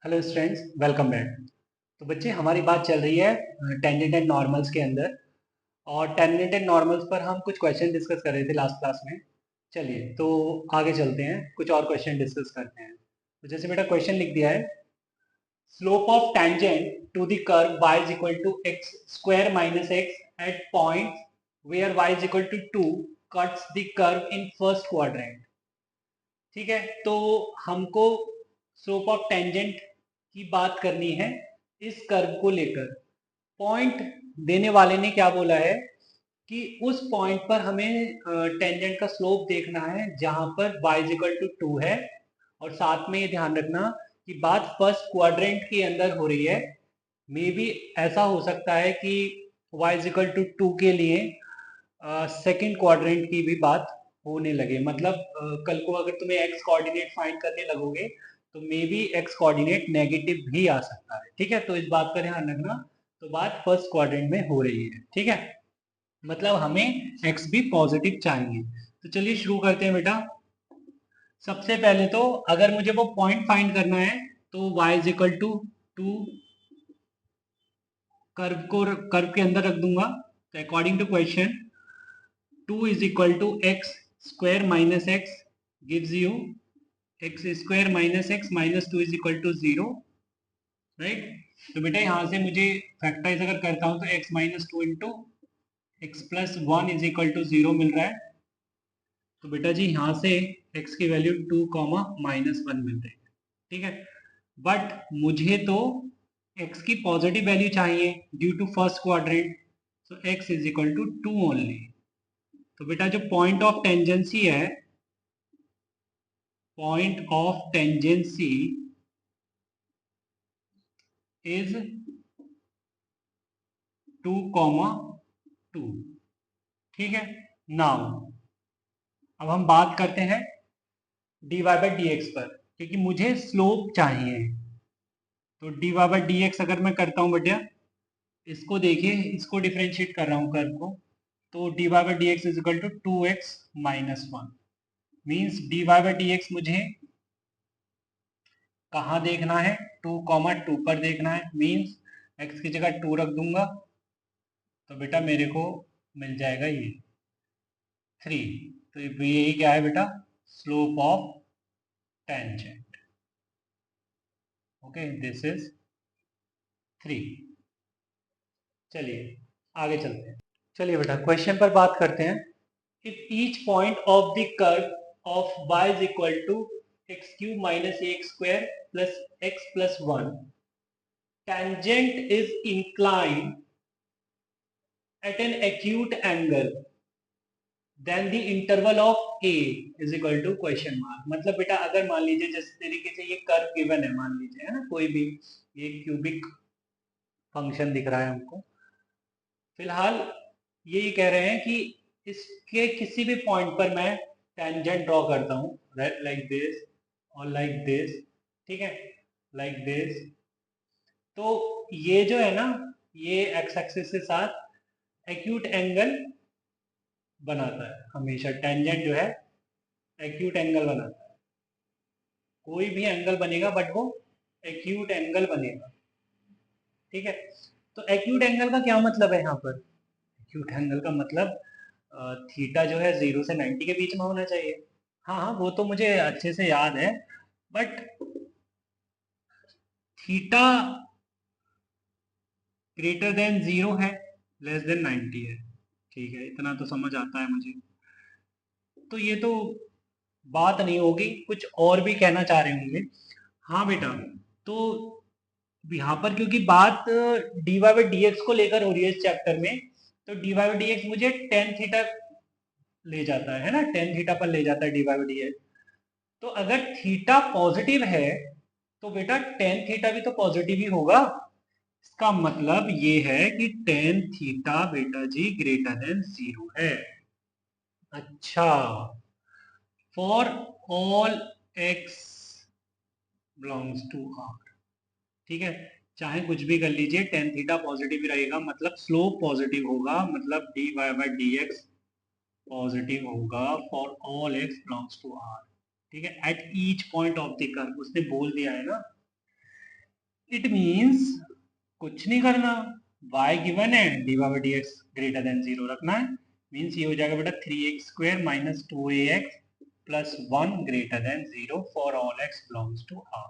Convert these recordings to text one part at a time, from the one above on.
Hello students, welcome back. तो बच्चे, हमारी बात चल रही है टेंजेंट एंड नॉर्मल्स के अंदर। और टेंजेंट एंड नॉर्मल्स पर हम कुछ क्वेश्चन डिस्कस कर रहे थे लास्ट क्लास में। चलिए तो आगे चलते हैं, कुछ और क्वेश्चन डिस्कस करते हैं। तो जैसे बेटा क्वेश्चन लिख दिया है, slope of tangent to the curve y is equal to x square minus x at point where y is equal to 2 cuts the curve in first quadrant. ठीक है, तो हमको स्लोप ऑफ टेंजेंट की बात करनी है इस कर्व को लेकर। पॉइंट देने वाले ने क्या बोला है कि उस पॉइंट पर हमें टेंजेंट का स्लोप देखना है जहां पर y इज इक्वल टू 2 है। और साथ में ये ध्यान रखना कि बात फर्स्ट क्वाड्रेंट के अंदर हो रही है। मे बी ऐसा हो सकता है कि y इज इक्वल टू 2 के लिए सेकंड क्वाड्रेंट की भी बात होने लगे। मतलब कल को अगर तुम्हें एक्स कोऑर्डिनेट फाइंड करने लगोगे तो may be x coordinate negative भी आ सकता है। ठीक है, तो इस बात का ध्यान रखना। तो बात फर्स्ट क्वाड्रेंट में हो रही है। ठीक है, मतलब हमें एक्स भी पॉजिटिव चाहिए। तो चलिए शुरू करते हैं बेटा। सबसे पहले तो अगर मुझे वो पॉइंट फाइंड करना है तो y is equal to 2 curve के अंदर रख दूंगा। तो according to question 2 is equal to x square minus x gives you x square minus x minus 2 is equal to 0, right. तो बेटा यहाँ से मुझे फैक्टराइज अगर करता हूँ तो x minus two into x plus one is equal to 0 मिल रहा है। तो बेटा जी यहाँ से x की वैल्यू 2 कॉमा माइनस वन मिल रही है। ठीक है, बट मुझे तो x की पॉजिटिव वैल्यू चाहिए ड्यू टू फर्स्ट क्वाड्रेंट। तो x is equal to 2 only. तो बेटा जो पॉइंट ऑफ टेंजेंसी है, point of tangency is 2 comma 2। ठीक है, नाउ अब हम बात करते हैं dy बाई डी एक्स पर, क्योंकि मुझे स्लोप चाहिए। तो dy बाई डी एक्स अगर मैं करता हूं बेटा, इसको देखिए, इसको डिफरेंशिएट कर रहा हूं कर्व को। तो dy by D x is equal to 2x minus one. Means dy by D x मुझे कहाँ देखना है, 2 कॉमा 2 पर देखना है। मीन्स x की जगह 2 रख दूंगा तो बेटा मेरे को मिल जाएगा ये 3। तो यही क्या है बेटा, slope of tangent. Okay, this is 3। चलिए आगे चलते हैं। चलिए बेटा क्वेश्चन पर बात करते हैं। If each point of the curve of y is equal to x cube minus a square plus x plus one, tangent is inclined at an acute angle, then the interval of a is equal to question mark. मतलब बेटा अगर मान लीजिए जिस तरीके से ये curve given है, मान लीजिए है ना, कोई भी ये क्यूबिक फंक्शन दिख रहा है हमको। फिलहाल ये कह रहे हैं कि इसके किसी भी पॉइंट पर मैं टेंजेंट ड्रॉ करता हूँ, लाइक दिस और लाइक दिस। ठीक है, लाइक दिस। तो ये जो है ना, ये एक्स एक्सिस के साथ एक्यूट एंगल बनाता है। हमेशा टेंजेंट जो है एक्यूट एंगल बनाता है। कोई भी एंगल बनेगा बट वो एक्यूट एंगल बनेगा। ठीक है, तो एक्यूट एंगल का क्या मतलब है यहाँ पर? एक्यूट एंगल का मतलब थीटा जो है 0 से 90 के बीच में होना चाहिए। हाँ हाँ, वो तो मुझे अच्छे से याद है, बट थीटा ग्रेटर देन 0 है, लेस देन 90 है। ठीक है, इतना तो समझ आता है मुझे। तो ये तो बात नहीं होगी, कुछ और भी कहना चाह रहे होंगे। हाँ बेटा, तो यहाँ पर क्योंकि बात d Y by D x को लेकर हो रही है इस चैप्टर में, तो D Y by D x मुझे टेन थीटा ले जाता है ना, टेन थीटा पर ले जाता है d Y by D x. तो अगर थीटा पॉजिटिव है तो बेटा टेन थीटा भी तो पॉजिटिव ही होगा। इसका मतलब ये है कि टेन थीटा बेटा जी ग्रेटर देन 0 है। अच्छा, for all x belongs to R. ठीक है, चाहे कुछ भी कर लीजिए, टेन थीटा पॉजिटिव ही रहेगा, मतलब स्लोप पॉजिटिव होगा, मतलब D Y by D X positive होगा for all x belongs to R. ठीक है, at each point of the curve, उसने बोल दिया है ना। इट मीन्स कुछ नहीं करना, y गिवन है, dy by dx greater than 0 रखना है। मीन्स ये हो जाएगा बेटा 3x² minus 2ax plus 1 greater than 0 for all x belongs to R।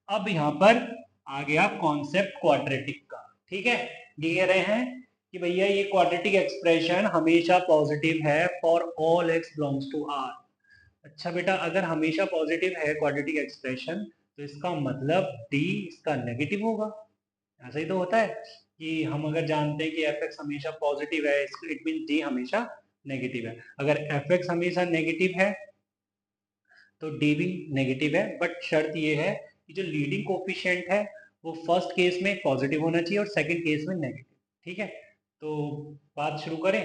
अब यहाँ पर आ गया कॉन्सेप्ट क्वाड्रेटिक का, ठीक है। ये कह रहे हैं कि भैया ये क्वाड्रेटिक एक्सप्रेशन हमेशा पॉजिटिव है for all x belongs to R। अच्छा बेटा, अगर हमेशा पॉजिटिव है क्वाड्रेटिक एक्सप्रेशन तो इसका मतलब d इसका नेगेटिव होगा। ऐसा ही तो होता है कि हम अगर जानते हैं कि f(x) हमेशा पॉजिटिव है, इट मीन d हमेशा नेगेटिव है। अगर f(x) हमेशा नेगेटिव है तो d भी नेगेटिव है, बट शर्त ये है कि जो लीडिंग कोफिशिएंट है वो फर्स्ट केस में पॉजिटिव होना चाहिए और सेकंड केस में नेगेटिव, ठीक है। तो बात शुरू करें।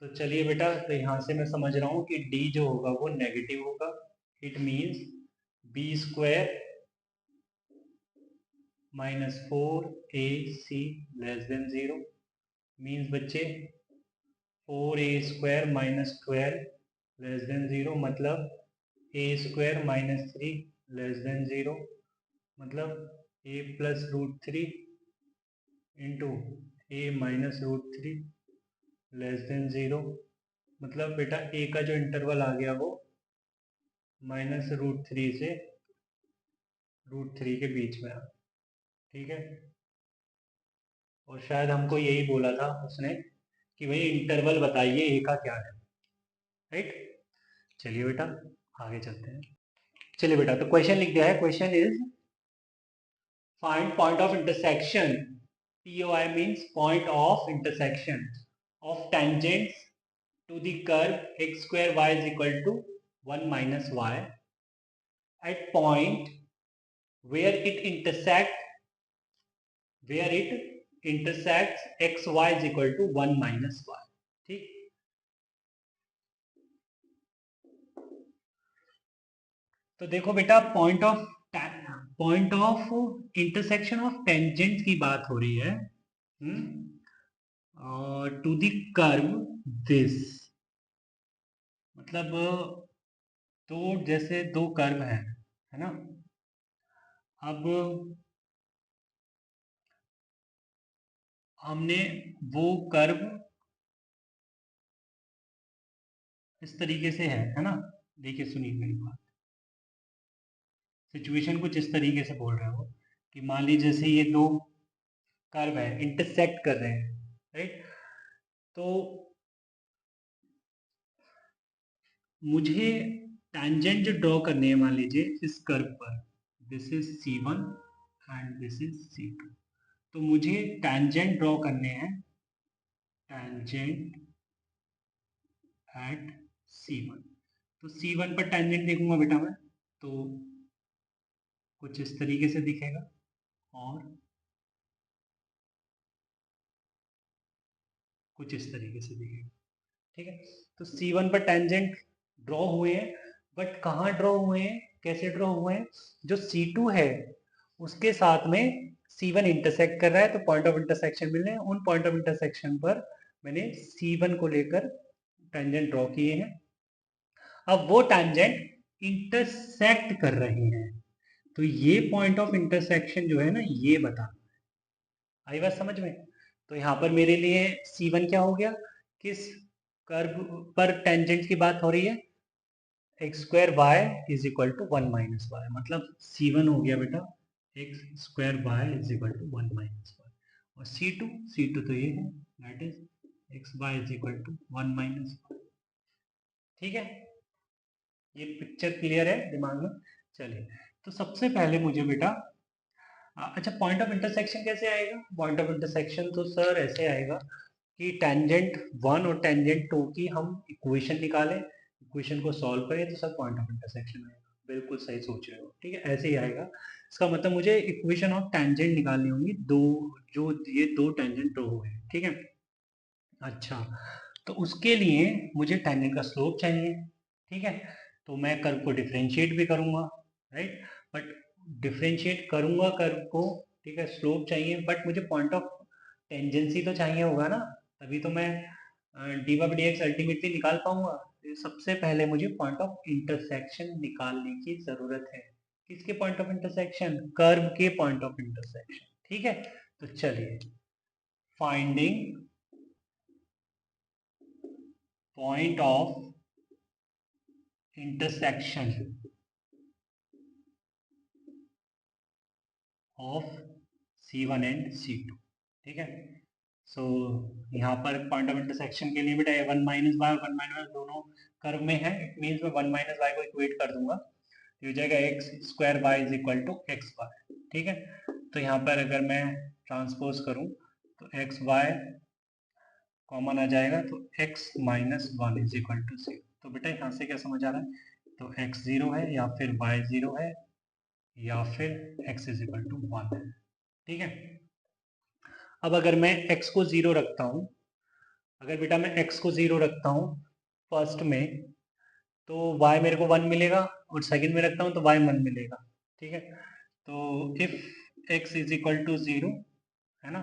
तो चलिए बेटा, तो यहाँ से मैं समझ रहा हूँ कि d जो होगा वो नेगेटिव होगा। It means b² minus 4ac less than 0। Means बच्चे 4a² माइनस 12 लेस देन 0, मतलब a² माइनस 3 लेस देन 0, मतलब a plus √3 into a minus √3 less than 0। मतलब बेटा a का जो इंटरवल आ गया वो माइनस √3 से √3 के बीच में, ठीक है। और शायद हमको यही बोला था उसने कि भाई इंटरवल बताइए ए का क्या है, राइट। चलिए बेटा आगे चलते हैं। चलिए बेटा, तो क्वेश्चन लिख दिया है। Question is find point of intersection, POI means point of intersection of tangents to the curve x² y is equal to 1 minus y at point where it intersects xy is equal to 1 minus y, ठीक। तो देखो बेटा, point of intersection of tangent की बात हो रही है to the curve this, मतलब दो जैसे दो कर्व है ना। अब हमने वो कर्व इस तरीके से है ना। देखिए सुनिए मेरी बात, सिचुएशन कुछ इस तरीके से बोल रहे हो कि मान लीजिए जैसे ये दो कर्व है इंटरसेक्ट कर रहे हैं, राइट। तो मुझे टैंजेंट जो ड्रॉ करनी है, मान लीजिए इस कर्व पर, this is C1 and this is C2। तो मुझे टैंजेंट ड्रॉ करने हैं, टैंजेंट एट C1। तो C1 पर टैंजेंट देखूंगा बेटा मैं, तो कुछ इस तरीके से दिखेगा और कुछ इस तरीके से दिखेगा, ठीक है। तो C1 पर टेंजेंट ड्रॉ हुए हैं, बट कहाँ ड्रॉ हुए हैं, कैसे ड्रॉ हुए हैं, जो C2 है उसके साथ में C1 इंटरसेक्ट कर रहा है, तो पॉइंट ऑफ इंटरसेक्शन मिल रहे हैं। उन पॉइंट ऑफ इंटरसेक्शन पर मैंने C1 को लेकर टेंजेंट ड्रॉ किए हैं। अब वो टेंजेंट इंटरसेक्ट कर रहे हैं, तो ये पॉइंट ऑफ इंटरसेक्शन जो है ना, ये बता, आई बात समझ में। तो यहाँ पर मेरे लिए C1 क्या हो गया, किस कर्व पर टेंजेंट की बात हो रही है, x² y is equal to 1 minus y, मतलब C1 हो गया बेटा x² y is equal to 1 minus y. और C2 तो ये है, that is x y is equal to 1 minus y, ठीक है। ये पिक्चर क्लियर है दिमाग में। चलिए, तो सबसे पहले मुझे बेटा अच्छा पॉइंट ऑफ इंटरसेक्शन कैसे आएगा। पॉइंट ऑफ इंटरसेक्शन तो सर ऐसे आएगा कि टेंजेंट 1 और टेंजेंट 2 की हम इक्वेशन निकालें, इक्वेशन को सॉल्व करें, तो सर पॉइंट ऑफ इंटरसेक्शन आएगा। बिल्कुल सही सोच रहे हो, ठीक है, ऐसे ही आएगा। इसका मतलब मुझे इक्वेशन ऑफ टेंजेंट निकालनी होंगी, दो जो ये दो टेंजेंट ड्रॉ हुए हैं, ठीक है। अच्छा, तो उसके लिए मुझे टेंजेंट का स्लोप चाहिए, ठीक है। तो मैं कर्व को डिफ्रेंशिएट भी करूंगा, राइट। बट डिफ्रेंशिएट करूंगा कर्व को, ठीक है, स्लोप चाहिए, बट मुझे पॉइंट ऑफ टेंजेंसी तो चाहिए होगा ना, तभी तो मैं D by D x ultimately निकाल पाऊंगा। तो सबसे पहले मुझे पॉइंट ऑफ इंटरसेक्शन निकालने की जरूरत है। किसके पॉइंट ऑफ इंटरसेक्शन? कर्व के पॉइंट ऑफ इंटरसेक्शन। ठीक है, तो चलिए, finding point of intersection of C1 and C2। ठीक है, सो यहाँ पर पॉइंट ऑफ इंटरसेक्शन के लिए बेटा वन माइनस वाई और वन माइनस दोनों कर्व में है। इट मीन्स मैं वन माइनस वाई को इक्वेट कर दूंगा, तो हो जाएगा x square y is equal to x y. ठीक है, तो यहाँ पर अगर मैं ट्रांसपोज करूँ तो एक्स वाई कॉमन आ जाएगा, तो x minus one is equal to zero. तो बेटा यहाँ से क्या समझ आ रहा है? तो एक्स जीरो है या फिर वाई जीरो है या फिर x is equal to one है। ठीक है, अब अगर मैं x को जीरो रखता हूँ, अगर बेटा मैं x को जीरो रखता हूँ फर्स्ट में, तो y मेरे को वन मिलेगा, और सेकंड में रखता हूँ तो y वन मिलेगा। ठीक है, तो if x is equal to zero है ना,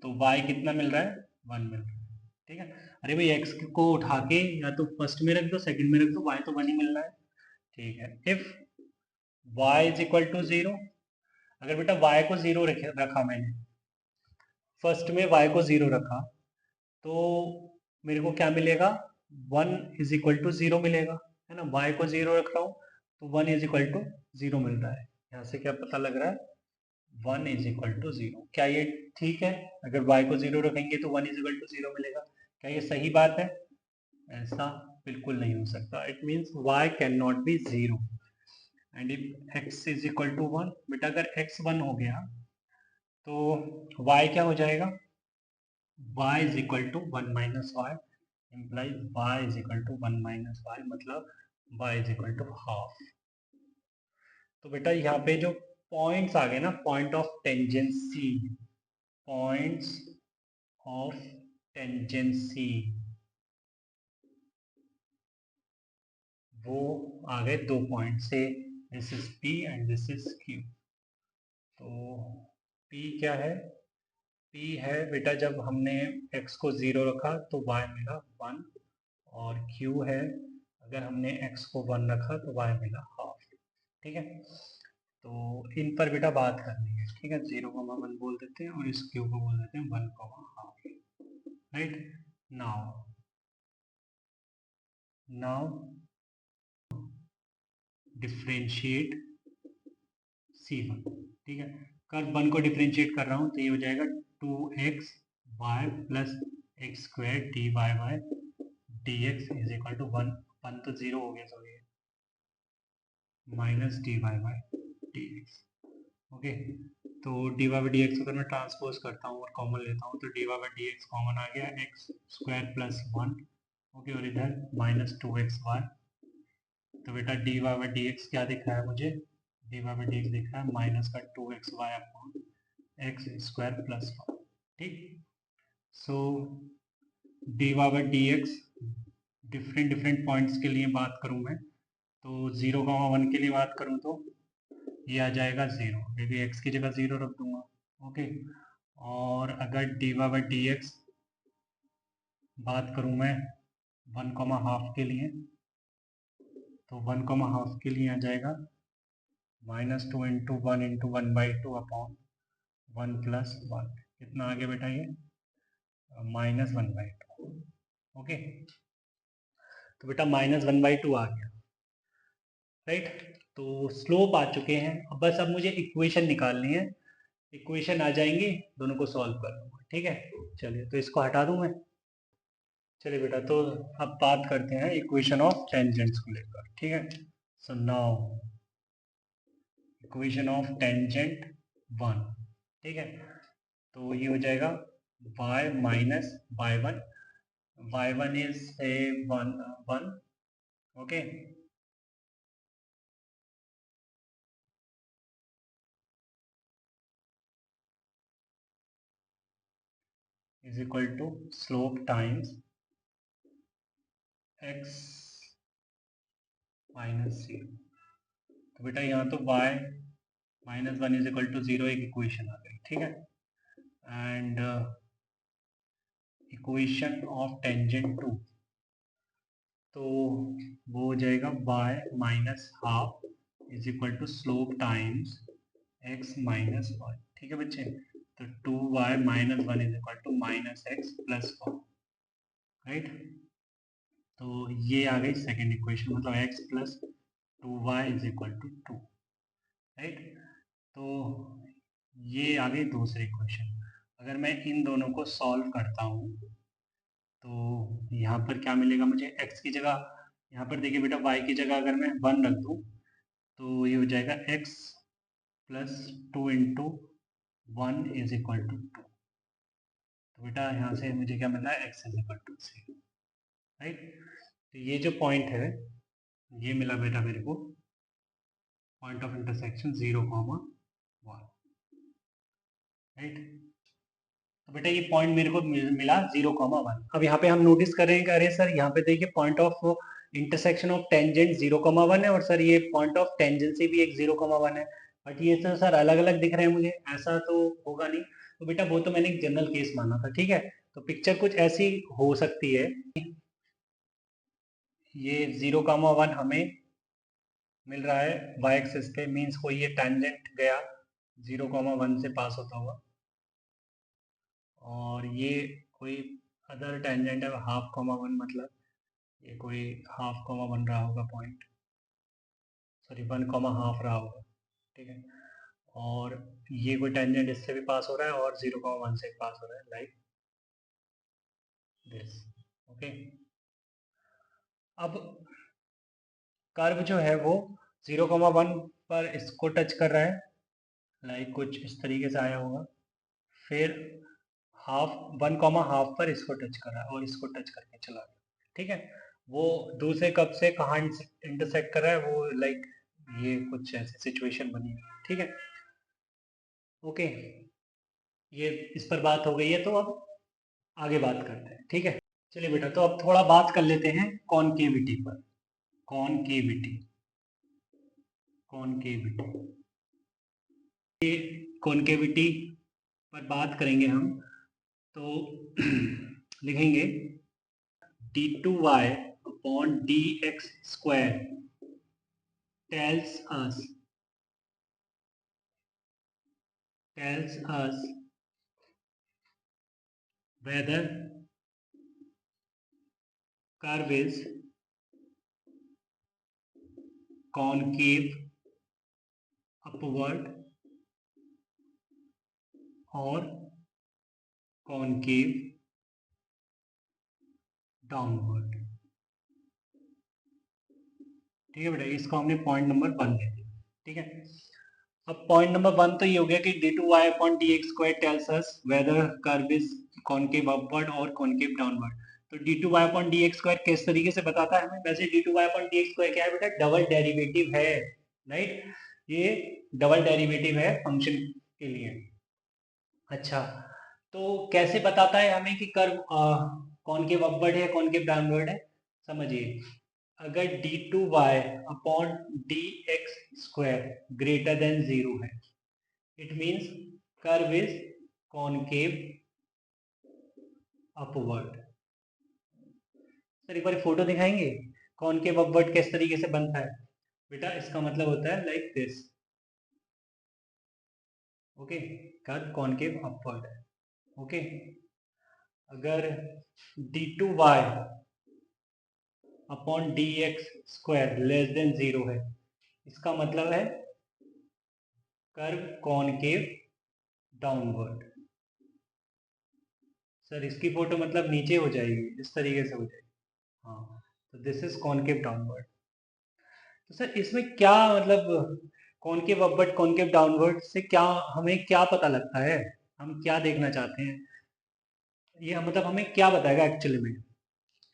तो y कितना मिल रहा है? वन मिल रहा है। ठीक है, अरे भाई x को उठा के या तो फर्स्ट में रख दो, सेकंड में रख दो, y तो वन ही मिल रहा है। ठीक है, if y is equal to zero, अगर बेटा y को जीरो रखा मैंने, फर्स्ट में y को जीरो रखा, तो मेरे को क्या मिलेगा? One is equal to zero मिलेगा, है ना। y को जीरो रख रहा हूँ तो one is equal to zero मिल रहा है। यहाँ से क्या पता लग रहा है? One is equal to zero. क्या ये ठीक है? अगर y को जीरो रखेंगे तो one is equal to zero मिलेगा। क्या ये सही बात है? ऐसा बिल्कुल नहीं हो सकता। It means y can not be zero and if x is equal to one, बेटा अगर x वन हो गया तो y क्या हो जाएगा? y is equal to one minus y, implies y is equal to one minus y, मतलब y is equal to half. तो बेटा यहाँ पे जो पॉइंट्स आ गए ना, point of tangency, points of tangency, वो आ गए दो पॉइंट से, this is P and this is Q। तो P क्या है? P है बेटा जब हमने x को जीरो रखा तो y मिला वन, और Q है अगर हमने x को वन रखा तो y मिला हाफ। ठीक है, तो इन पर बेटा बात करनी है। ठीक है, जीरो को हम वन बोल देते हैं और इस Q को बोल देते हैं वन को half. Right, now differentiate C1। ठीक है, कर्व वन को डिफ्रेंशिएट कर रहा हूँ तो ये हो जाएगा 2x Y plus X square D Y Y D x is equal to one, one तो जीरो हो गया, sorry, minus D Y Y D X. Okay, तो D Y by D X अगर मैं ट्रांसपोज करता हूँ और कॉमन लेता हूँ तो D Y by D X common आ गया, X square plus one. Okay, और इधर माइनस टू एक्स वाई, तो बेटा D Y by D X क्या दिख रहा है मुझे? D Y by D X दिख रहा है माइनस का two x Y upon X square plus one. ठीक, so D Y by D X different different points के लिए बात करूँ मैं, तो जीरो का वन के लिए बात करूँ तो ये आ जाएगा जीरो, क्योंकि एक्स की जगह जीरो रख दूंगा। ओके, और अगर d Y by D x बात करूँ मैं वन कॉमा हाफ के लिए, तो वन कॉमा हाफ के लिए आ जाएगा minus two into one by two upon one plus one. कितना आ गया बेटा? ये minus one by two. Okay, तो बेटा माइनस वन बाई टू आ गया। राइट, तो स्लोप आ चुके हैं। अब बस अब मुझे इक्वेशन निकालनी है, इक्वेशन आ जाएंगी, दोनों को सॉल्व कर लूँगा। ठीक है, चलिए तो इसको हटा दूं मैं। चलिए बेटा, तो अब बात करते हैं इक्वेशन ऑफ टेंजेंट्स को लेकर। ठीक है, so now equation of tangent one. ठीक है, तो ये हो जाएगा y minus y one, y one is a one one. Okay, is equal to slope times x minus zero. तो बेटा यहाँ तो y minus one is equal to zero एक इक्वेशन आ गई। ठीक है, and equation of tangent two, तो वो हो जाएगा y minus half is equal to slope times x minus one. ठीक है बच्चे, तो 2y minus one is equal to minus x plus one, right. तो ये आ गई सेकेंड इक्वेशन, मतलब x plus 2y is equal to 2, right. तो ये आ गई दूसरी इक्वेशन। अगर मैं इन दोनों को सॉल्व करता हूँ तो यहाँ पर क्या मिलेगा मुझे, x की जगह, यहाँ पर देखिए बेटा y की जगह अगर मैं 1 रख दूँ तो ये हो जाएगा x plus 2 into one is equal to 2। तो बेटा यहाँ से मुझे क्या मिल रहा है, x is equal to 0, right. तो ये जो पॉइंट है ये मिला बेटा मेरे को, पॉइंट ऑफ इंटरसेक्शन 0,1, राइट। तो बेटा ये पॉइंट मेरे को मिला 0,1। अब यहाँ पे हम नोटिस कर रहे हैं कि अरे सर यहाँ पे देखिए point of intersection of tangent 0,1 है और सर ये पॉइंट ऑफ टेंजेंसी भी एक 0,1 है, बट ये तो सर अलग अलग दिख रहे हैं मुझे, ऐसा तो होगा नहीं। तो बेटा वो तो मैंने एक जनरल केस माना था, ठीक है। तो पिक्चर कुछ ऐसी हो सकती है, ये 0,1 हमें मिल रहा है y एक्सिस पे, मीन्स कोई ये टेंजेंट गया 0,1 से पास होता हुआ, और ये कोई अदर टेंजेंट है 0.5, मतलब ये कोई 0.5 बन रहा होगा पॉइंट, सॉरी 1,5 रहा होगा, ठीक है। और ये कोई टेंजेंट इससे भी पास हो रहा है और 0,1 से पास हो रहा है, लाइक दिस, ओके। अब कर्व जो है वो 0,1 पर इसको टच कर रहा है, लाइक कुछ इस तरीके से आया होगा, फिर हाफ 1,5 पर इसको टच कर रहा है और इसको टच करके चला गया, ठीक है। वो दूसरे कप से कहाँ इंटरसेक्ट कर रहा है, वो लाइक ये कुछ ऐसी सिचुएशन बनी है, ठीक है, ओके। ये इस पर बात हो गई है, तो अब आगे बात करते हैं, ठीक है। चलिए बेटा, तो अब थोड़ा बात कर लेते हैं कॉनकेविटी पर। कॉनकेविटी, कॉनकेविटी, ये कॉनकेविटी पर बात करेंगे हम, तो लिखेंगे d2y upon dx square tells us whether curve is concave upward or concave downward, ठीक है बेटा। इसको हमने पॉइंट नंबर 1 ले लिया, ठीक है। अब पॉइंट नंबर 1 तो ये हो गया कि d2y upon dx square tells us whether curve is concave upward और concave downward। तो d2y upon dx square किस तरीके से बताता है हमें, वैसे d2y upon dx square क्या है बेटा, डबल डेरिवेटिव है, राइट। ये डबल डेरिवेटिव है फंक्शन के लिए। अच्छा, तो कैसे बताता है हमें कि कर्व कॉनकेव अपवर्ड है कॉनकेव डाउनवर्ड है, समझिए। अगर d2y upon dx square greater than 0 है, it means curve is concave upward. Sir एक बार फोटो दिखाएंगे कॉनकेव अपवर्ड किस तरीके से बनता है बेटा, इसका मतलब होता है like this, okay. Curve concave upward है, ओके। अगर d2y upon dx square less than 0 है, इसका मतलब है कर्व कॉनकेव डाउनवर्ड। सर इसकी फोटो मतलब नीचे हो जाएगी, इस तरीके से हो जाएगी, हाँ। तो दिस इज कॉनकेव डाउनवर्ड। तो सर इसमें क्या मतलब, कॉनकेव अपवर्ड कॉनकेव डाउनवर्ड से क्या हमें क्या पता लगता है, हम क्या देखना चाहते हैं, ये मतलब हमें क्या बताएगा एक्चुअली में,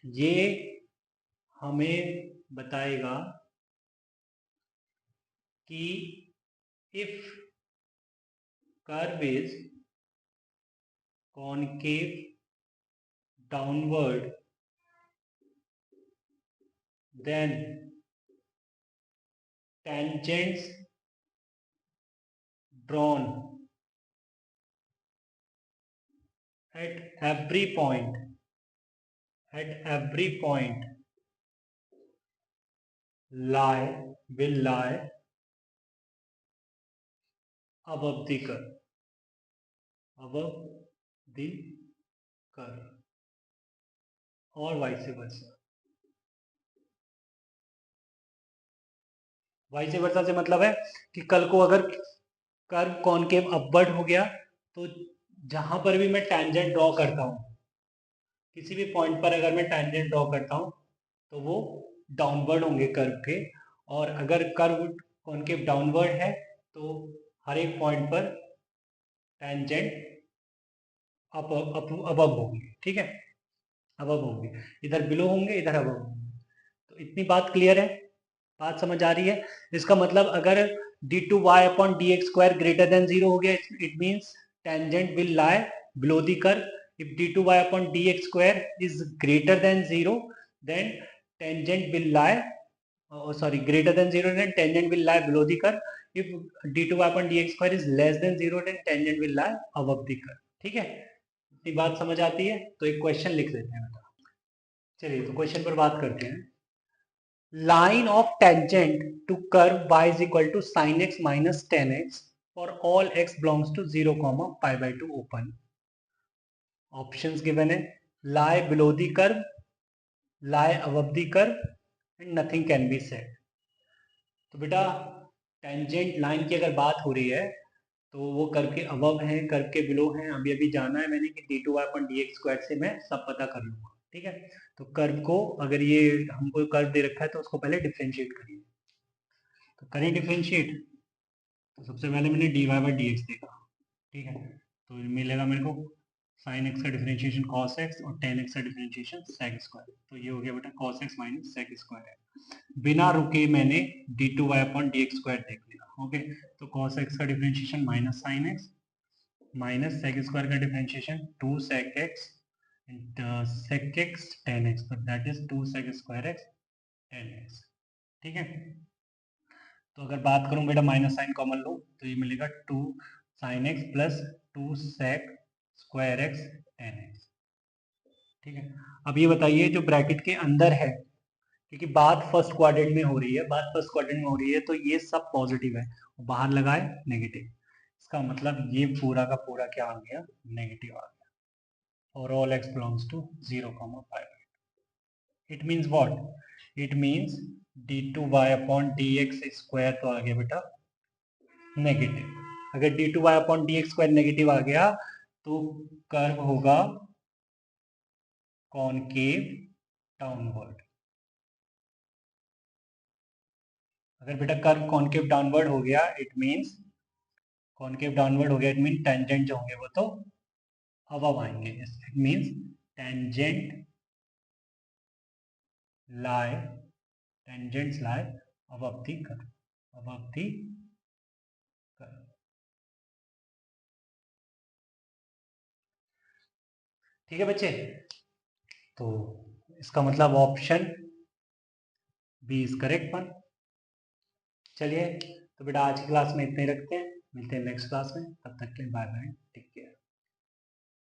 ये हमें बताएगा कि if curve is concave downward then tangents drawn at every point lie will lie above the curve, above the curve, और वाइस वर्सा। वाइस वर्सा से मतलब है कि कल को अगर कर्व कॉनकेव अपवर्ड हो गया तो जहां पर भी मैं टैंजेंट ड्रॉ करता हूं, किसी भी पॉइंट पर अगर मैं टैंजेंट ड्रॉ करता हूं तो वो डाउनवर्ड होंगे कर्व के, और अगर कर्व कॉनकेव डाउनवर्ड है तो हर एक पॉइंट पर टैंजेंट अबव होंगे, ठीक है, अबव होंगे, इधर बिलो होंगे, इधर अबव होंगे। तो इतनी बात क्लियर है, बात समझ आ रही है। इसका मतलब अगर d2y upon d x square greater than 0 हो गया, it means tangent will lie below the curve. If d2y upon d x square is greater than 0 then tangent will lie, sorry, greater than 0 then tangent will lie below the curve. If d2y upon dx square is less than 0 then tangent will lie above the curve, ठीक है। इतनी बात समझ आती है तो एक question लिख लेते हैं बेटा। चलिए तो क्वेश्चन पर बात करते हैं। line of tangent to curve y is equal to sin x minus tan x for all x belongs to 0 comma pi by 2 open. Options given है lie below the curve, lie above the curve and nothing can be said. तो बेटा tangent line की अगर बात हो रही है तो वो कर्व के अबव है, कर्व के बिलो है। अभी अभी जाना है मैंने कि d2y अपन dx स्क्वायर से मैं सब पता कर लूंगा, ठीक है। तो कर्व को अगर ये हमको कर्व दे रखा है तो उसको पहले डिफरेंशिएट करिए। तो करें डिफरेंशिएट, तो सबसे पहले मैंने dy बाई डी एक्स देखा, ठीक है। तो मिलेगा मेरे को साइन एक्स का डिफरेंशिएशन कॉस एक्स और टेन एक्स का डिफरेंशिएशन सेक स्क्वायर। तो ये हो गया बेटा cos x minus sec square है। बिना रुके मैंने d2y upon d x square देख लिया, ओके। तो कॉस एक्स का differentiation minus sine X minus sec square का differentiation 2 sec x sec x tan x, तो that is 2 sec square x tan x, ठीक है। तो अगर बात करूं बेटा माइनस साइन कॉमन लो तो ये मिलेगा 2 sin x plus 2 sec square x tan x, ठीक है। अब ये बताइए जो ब्रैकेट के अंदर है, क्योंकि बात फर्स्ट क्वाड्रेंट में हो रही है, बात फर्स्ट क्वाड्रेंट में हो रही है तो ये सब पॉजिटिव है, बाहर लगाए नेगेटिव, इसका मतलब ये पूरा का पूरा क्या आ गया, नेगेटिव आ गया। और all x belongs to 0 comma pi. It means what? It means d2y upon dx square तो आ गया बेटा नेगेटिव। अगर d2y upon dx square negative आ गया तो कर्व होगा कॉनकेव डाउनवर्ड। अगर बेटा कर्व कॉनकेव डाउनवर्ड हो गया इट मीन्स कॉनकेव डाउनवर्ड हो गया, इट मीन टेंजेंट जो होंगे वो तो अबव आएंगे। It means tangent lie tangents lie above the curve, above the curve, ठीक है बच्चे। तो इसका मतलब option B is correct one. चलिए तो बेटा आज की क्लास में इतने ही रखते हैं, मिलते हैं नेक्स्ट क्लास में, तब तक के लिए बाय बाय, टेक केयर।